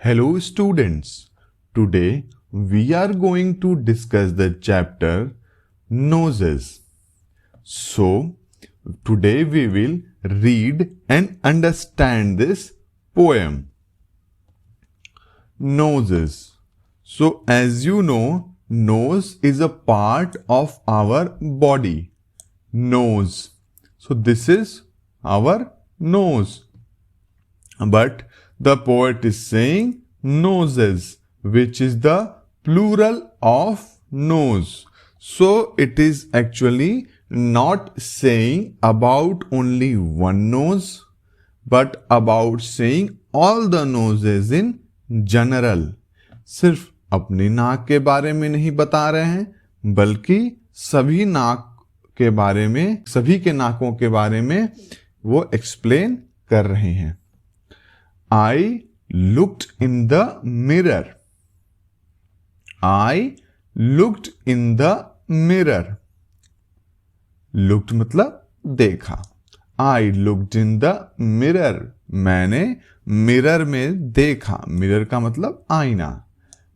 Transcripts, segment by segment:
Hello students, today we are going to discuss the chapter noses. So today we will read and understand this poem. Noses. So as you know, nose is a part of our body. Nose. So this is our nose. But the poet is saying noses, which is the plural of nose. So it is actually not saying about only one nose, but about saying all the noses in general. सिर्फ अपनी नाक के बारे में नहीं बता रहे हैं, बल्कि सभी नाक के बारे में, सभी के नाकों के बारे में वो एक्सप्लेन कर रहे हैं. I looked in the mirror. I looked in the mirror. Looked मतलब देखा. I looked in the mirror. मैंने मिरर में देखा. मिरर का मतलब आईना.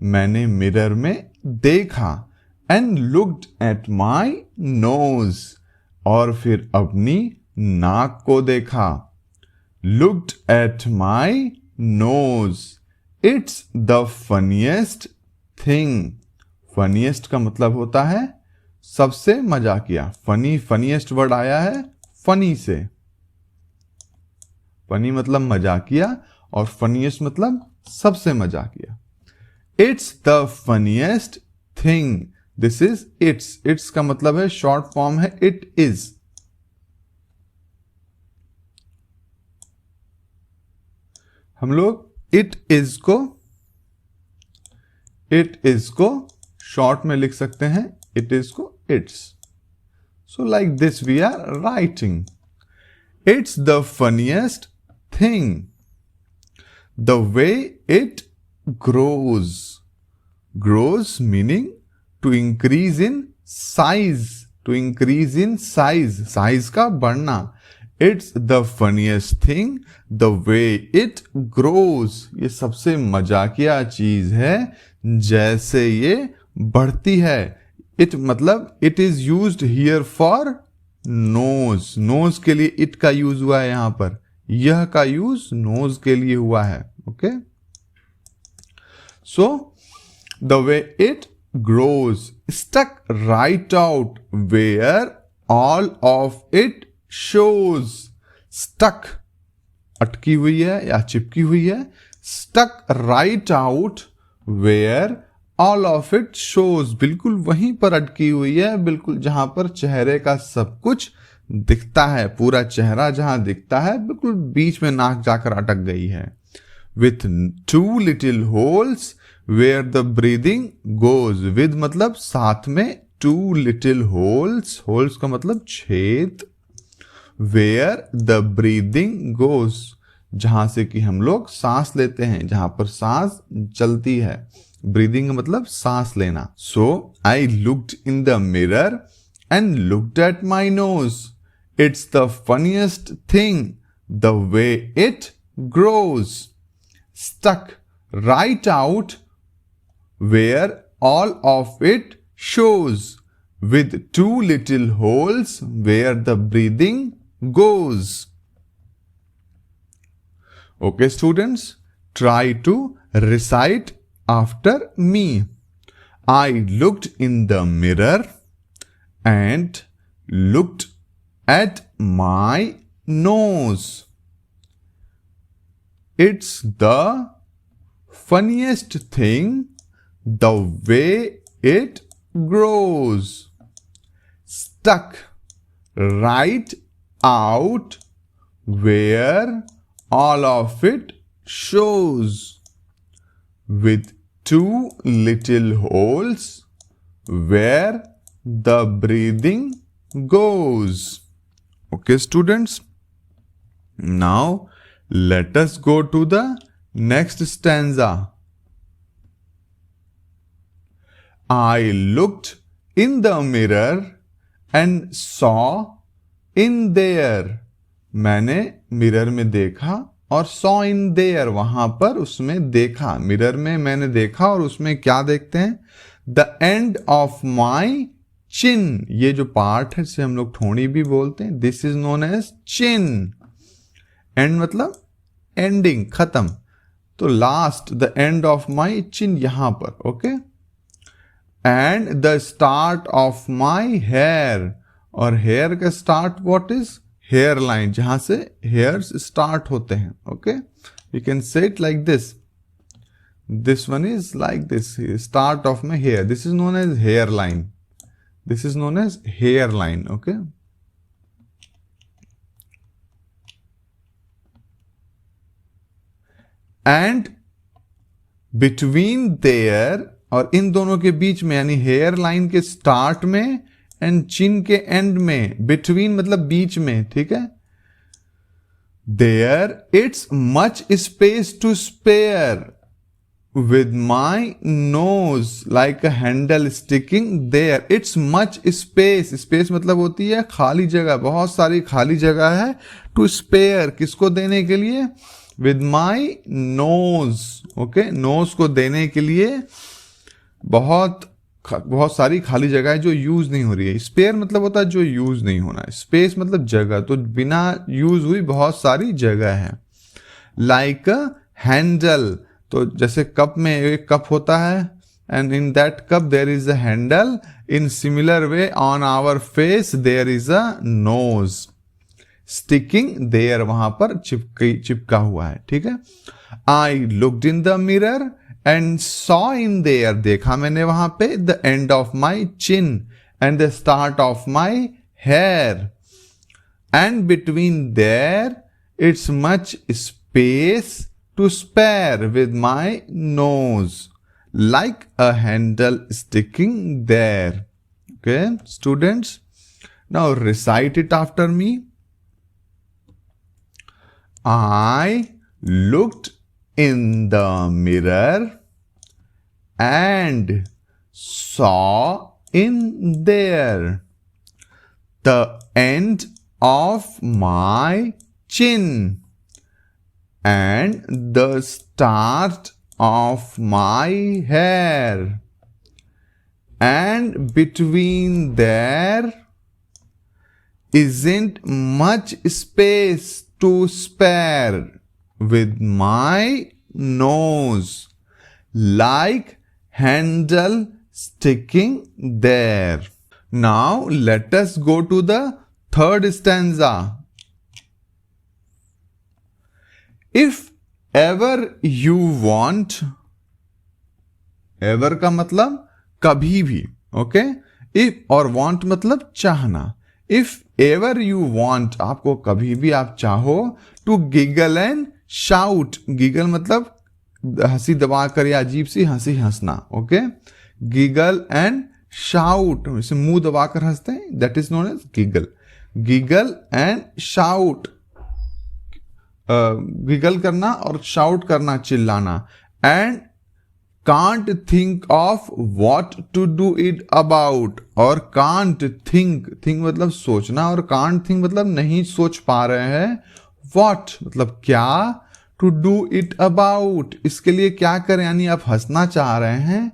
मैंने मिरर में देखा. And looked at my nose. और फिर अपनी नाक को देखा. Looked at my nose. It's the funniest thing. Funniest का मतलब होता है सबसे मजाकिया. Funny, funniest वर्ड आया है funny से. Funny मतलब मजाकिया और funniest मतलब सबसे मजाकिया. It's the funniest thing. This is it's. It's का मतलब है short form है it is. हम लोग इट इज को शॉर्ट में लिख सकते हैं. इट इज को it's. So like this we are writing. It's the funniest thing. The way it grows. Grows meaning to increase in size. To increase in size. Size का बढ़ना. It's the funniest thing, the way it grows. ये सबसे मजाकिया चीज है जैसे ये बढ़ती है. It मतलब it is used here for nose. Nose के लिए it का यूज हुआ है यहां पर. यह का यूज nose के लिए हुआ है. Okay. So the way it grows stuck right out where all of it shows. Stuck अटकी हुई है या चिपकी हुई है. Stuck right out where all of it shows. बिल्कुल वहीं पर अटकी हुई है, बिल्कुल जहां पर चेहरे का सब कुछ दिखता है. पूरा चेहरा जहां दिखता है, बिल्कुल बीच में नाक जाकर अटक गई है. With two little holes where the breathing goes. With मतलब साथ में. Two little holes. Holes का मतलब छेद. Where the breathing goes. जहां से कि हम लोग सांस लेते हैं, जहां पर सांस चलती है. ब्रीदिंग मतलब सांस लेना. So I looked in the mirror and looked at my nose. It's the funniest thing, the way it grows. Stuck right out where all of it shows. With two little holes where the breathing goes. Okay students, try to recite after me. I looked in the mirror and looked at my nose. It's the funniest thing, the way it grows. Stuck right out where all of it shows. With two little holes where the breathing goes. Okay students, now let us go to the next stanza. I looked in the mirror and saw in there. मैंने mirror में देखा और saw in there, वहां पर उसमें देखा, mirror में मैंने देखा, और उसमें क्या देखते हैं, द एंड ऑफ माई चिन, ये जो पार्ट है जिसे हम लोग ठोड़ी भी बोलते हैं, this is known as chin. And मतलब एंडिंग, खत्म, तो last, the end of my chin यहां पर, okay. And the start of my hair, और हेयर का start what is, hair line, जहां से हेयर्स स्टार्ट होते हैं, okay. You can say it like this, this one is like this, start of my hair, this is known as hair line, this is known as hair line, okay. And between there, और इन दोनों के बीच में, यानी hair line के start में and chin के एंड में, बिटवीन मतलब बीच में, ठीक है। There it's much space to spare with my nose like a handle sticking there, it's much space, space मतलब होती है खाली जगह, बहुत सारी खाली जगह है, टू स्पेयर किसको देने के लिए, with my nose, okay, nose को देने के लिए बहुत सारी खाली जगह है जो यूज नहीं हो रही है। स्पेयर मतलब होता है जो यूज नहीं होना है, स्पेस मतलब जगह, तो बिना यूज हुई बहुत सारी जगह है। लाइक अ हैंडल, तो जैसे कप में एक कप होता है, and in that cup there is a handle, in similar way on our face there is a nose, sticking there, वहां पर चिपका हुआ है, ठीक है। I looked in the mirror and saw in there, देखा मैंने वहां पे, the end of my chin and the start of my hair, and between there it's much space to spare with my nose like a handle sticking there, okay students, now recite it after me. I looked in the mirror and saw in there the end of my chin and the start of my hair, and between there isn't much space to spare with my nose like handle sticking there. Now let us go to the third stanza. If ever you want, ever का मतलब कभी भी, okay, if और want मतलब चाहना। If ever you want, आपको कभी भी आप चाहो, to giggle and shout, giggle मतलब हंसी दबाकर या अजीब सी हंसी हंसना, ओके, giggle and shout, जैसे मुंह दबाकर हंसते हैं, that is known as giggle, giggle and shout, giggle करना और shout करना, चिल्लाना, and can't think of what to do it about, और can't think, think मतलब सोचना, और can't think मतलब नहीं सोच पा रहे हैं, what मतलब क्या, to do it about इसके लिए क्या करें, यानी आप हंसना चाह रहे हैं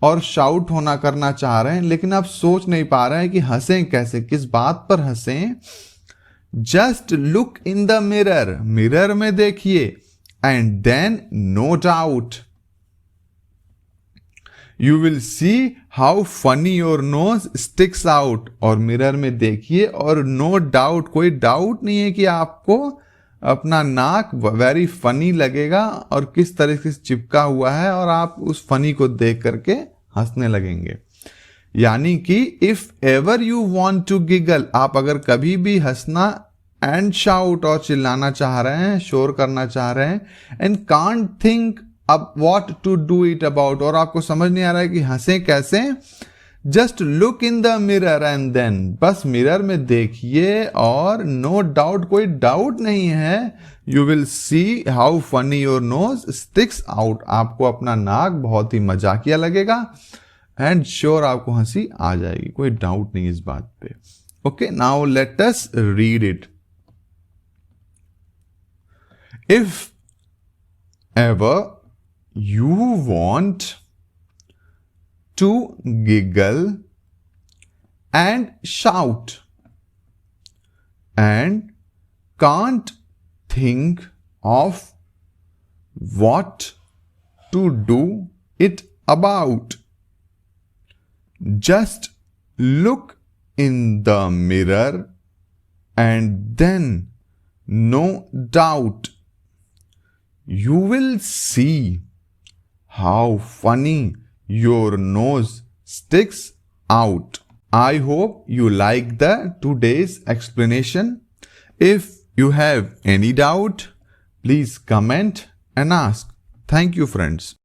और शाउट होना करना चाह रहे हैं, लेकिन आप सोच नहीं पा रहे हैं कि हंसें कैसे, किस बात पर हंसें। Just look in the mirror, mirror में देखिए, and then no doubt you will see how funny your nose sticks out, और मिरर में देखिए और नो डाउट, कोई डाउट नहीं है कि आपको अपना नाक वेरी फनी लगेगा और किस तरीके से चिपका हुआ है, और आप उस फनी को देख करके हंसने लगेंगे। यानी कि if ever you want to giggle, आप अगर कभी भी हंसना एंड शाउट और चिल्लाना चाह रहे हैं, शोर करना चाह रहे हैं, एंड कांट थिंक अब what to do it about, और आपको समझ नहीं आ रहा है कि हंसे कैसे, just look in the mirror and then, बस मिरर में देखिए और नो डाउट, कोई डाउट नहीं है, you will see how funny your nose sticks out, आपको अपना नाक बहुत ही मजाकिया लगेगा, एंड श्योर आपको हंसी आ जाएगी, कोई डाउट नहीं इस बात पे। Okay, now let us read it. If ever you want to giggle and shout and can't think of what to do it about, just look in the mirror and then, no doubt, you will see how funny your nose sticks out. I hope you like the today's explanation. If you have any doubt, please comment and ask. Thank you, friends.